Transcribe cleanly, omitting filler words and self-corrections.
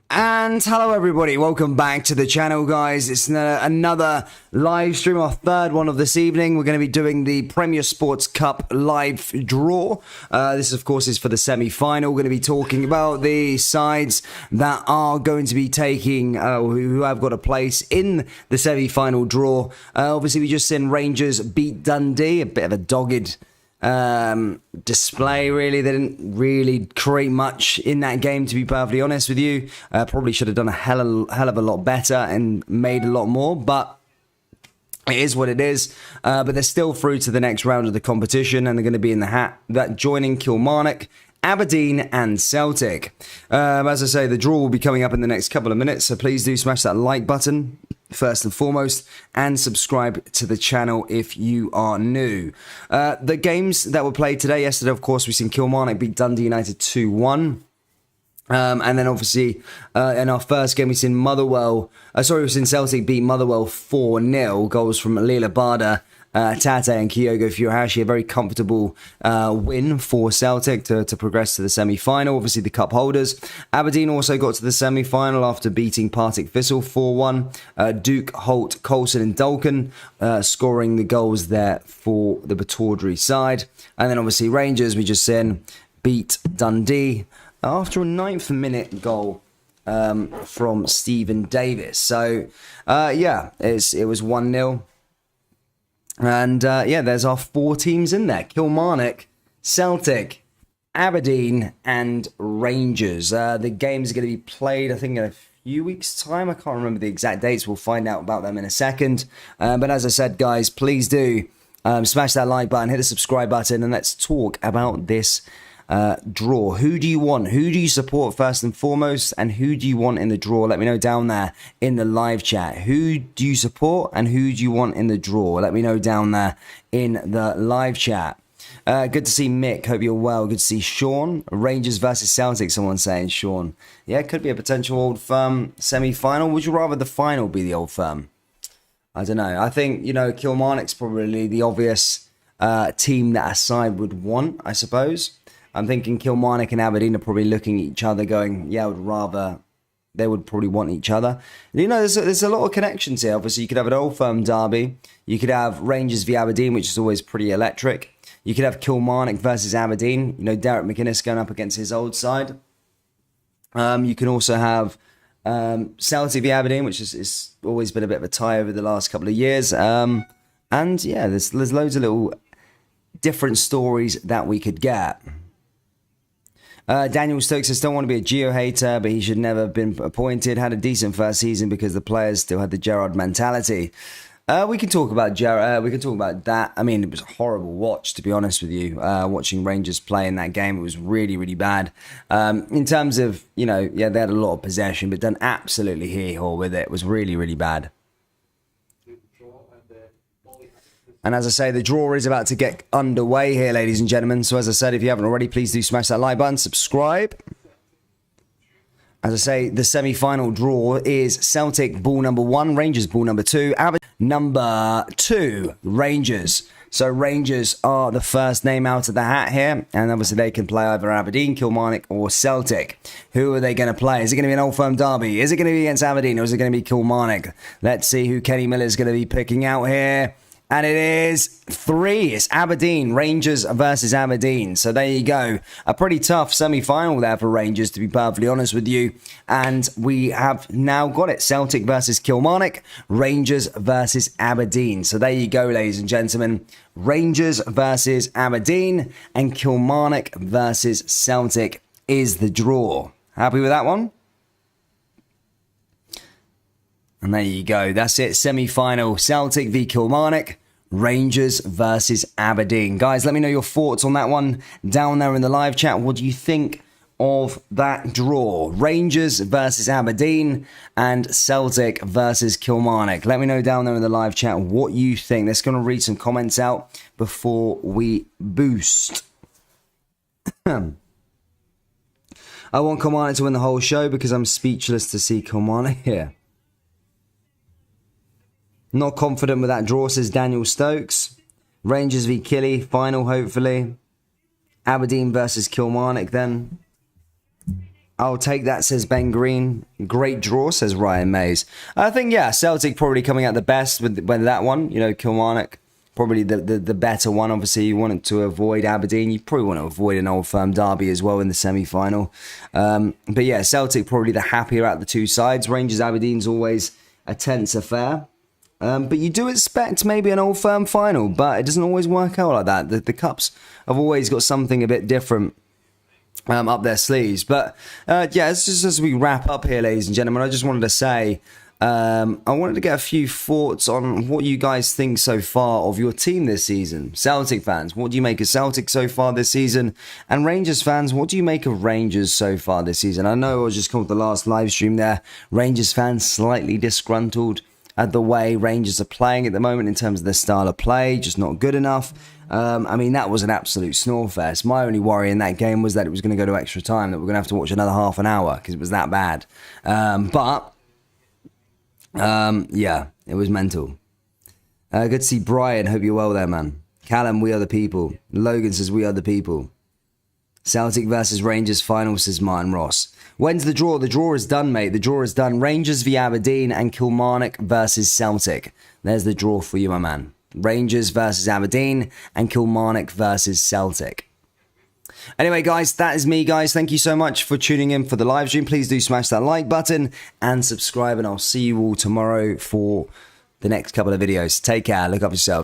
And hello everybody, welcome back to the channel, guys. It's another live stream, our third one of this evening. We're going to be doing the Premier Sports Cup live draw. This of course is for the semi-final. We're going to be talking about the sides that are going to be taking, who have got a place in the semi-final draw. Obviously we just seen Rangers beat Dundee, a bit of a dogged display. Really, they didn't really create much in that game, to be perfectly honest with you. Probably should have done a hell of a lot better and made a lot more, but it is what it is. But they're still through to the next round of the competition, and they're going to be in the hat that joining Kilmarnock, Aberdeen and Celtic. As I say, the draw will be coming up in the next couple of minutes, so please do smash that like button first and foremost, and subscribe to the channel if you are new. The games that were played today, yesterday, of course, we've seen Kilmarnock beat Dundee United 2-1. And then obviously in our first game, we've seen we've seen Celtic beat Motherwell 4-0. Goals from Lila Bada, Tate and Kyogo Furuhashi. A very comfortable win for Celtic to progress to the semi-final. Obviously the cup holders. Aberdeen also got to the semi-final after beating Partick Thistle 4-1. Duke, Holt, Coulson and Dulcan scoring the goals there for the Batordry side. And then obviously Rangers, we just seen, beat Dundee after a 9th minute goal from Stephen Davis. So yeah, it was 1-0. And yeah, there's our 4 teams in there: Kilmarnock, Celtic, Aberdeen and Rangers. The games are going to be played, I think, in a few weeks' time. I can't remember the exact dates. We'll find out about them in a second. But as I said, guys, please do smash that like button, hit the subscribe button, and let's talk about this draw. Who do you want? Who do you support first and foremost? And who do you want in the draw? Let me know down there in the live chat. Who do you support and who do you want in the draw? Let me know down there in the live chat. Good to see Mick. Hope you're well. Good to see Sean. Rangers versus Celtic, someone saying, Sean. Yeah, it could be a potential Old Firm semi-final. Would you rather the final be the Old Firm? I don't know. I think, Kilmarnock's probably the obvious team that a side would want, I suppose. I'm thinking Kilmarnock and Aberdeen are probably looking at each other going, yeah, they would probably want each other. There's a lot of connections here. Obviously, you could have an Old Firm derby. You could have Rangers v Aberdeen, which is always pretty electric. You could have Kilmarnock versus Aberdeen. Derek McInnes going up against his old side. You can also have Celtic v Aberdeen, which is always been a bit of a tie over the last couple of years. And yeah, there's loads of little different stories that we could get. Daniel Stokes says, don't want to be a Gio hater, but he should never have been appointed. Had a decent first season because the players still had the Gerrard mentality. We can talk about Gerrard. We can talk about that. I mean, it was a horrible watch, to be honest with you. Watching Rangers play in that game, it was really, really bad. In terms of, yeah, they had a lot of possession, but done absolutely hee-haw with it. It was really, really bad. And as I say, the draw is about to get underway here, ladies and gentlemen. So as I said, if you haven't already, please do smash that like button, subscribe. As I say, the semi-final draw is Celtic ball number 1, Rangers ball number 2, Aberdeen number 2, Rangers. So Rangers are the first name out of the hat here. And obviously they can play either Aberdeen, Kilmarnock or Celtic. Who are they going to play? Is it going to be an Old Firm derby? Is it going to be against Aberdeen or is it going to be Kilmarnock? Let's see who Kenny Miller is going to be picking out here. And it is 3. It's Aberdeen. Rangers versus Aberdeen. So there you go. A pretty tough semi-final there for Rangers, to be perfectly honest with you. And we have now got it. Celtic versus Kilmarnock. Rangers versus Aberdeen. So there you go, ladies and gentlemen. Rangers versus Aberdeen. And Kilmarnock versus Celtic is the draw. Happy with that one? And there you go. That's it. Semi-final. Celtic v Kilmarnock. Rangers versus Aberdeen. Guys, let me know your thoughts on that one down there in the live chat. What do you think of that draw? Rangers versus Aberdeen and Celtic versus Kilmarnock. Let me know down there in the live chat what you think. Let's go and read some comments out before we boost. I want Kilmarnock to win the whole show because I'm speechless to see Kilmarnock here. Not confident with that draw, says Daniel Stokes. Rangers v Killy, final hopefully. Aberdeen versus Kilmarnock then. I'll take that, says Ben Green. Great draw, says Ryan Mays. I think, yeah, Celtic probably coming out the best with that one. You know, Kilmarnock, probably the better one. Obviously, you wanted to avoid Aberdeen. You probably want to avoid an Old Firm derby as well in the semi-final. But yeah, Celtic probably the happier out the two sides. Rangers Aberdeen's always a tense affair. But you do expect maybe an Old Firm final, but it doesn't always work out like that. The Cups have always got something a bit different up their sleeves. But yeah, it's just as we wrap up here, ladies and gentlemen, I just wanted to say, I wanted to get a few thoughts on what you guys think so far of your team this season. Celtic fans, what do you make of Celtic so far this season? And Rangers fans, what do you make of Rangers so far this season? I know I was just called the last live stream there. Rangers fans slightly disgruntled at the way Rangers are playing at the moment in terms of their style of play, just not good enough. I mean, that was an absolute snorefest. My only worry in that game was that it was going to go to extra time, that we're going to have to watch another half an hour because it was that bad. Yeah, it was mental. Good to see Brian. Hope you're well there, man. Callum, we are the people. Logan says we are the people. Celtic versus Rangers final, says Martin Ross. When's the draw? The draw is done, mate. The draw is done. Rangers v Aberdeen and Kilmarnock versus Celtic. There's the draw for you, my man. Rangers versus Aberdeen and Kilmarnock versus Celtic. Anyway, guys, that is me, guys. Thank you so much for tuning in for the live stream. Please do smash that like button and subscribe, and I'll see you all tomorrow for the next couple of videos. Take care. Look up yourself.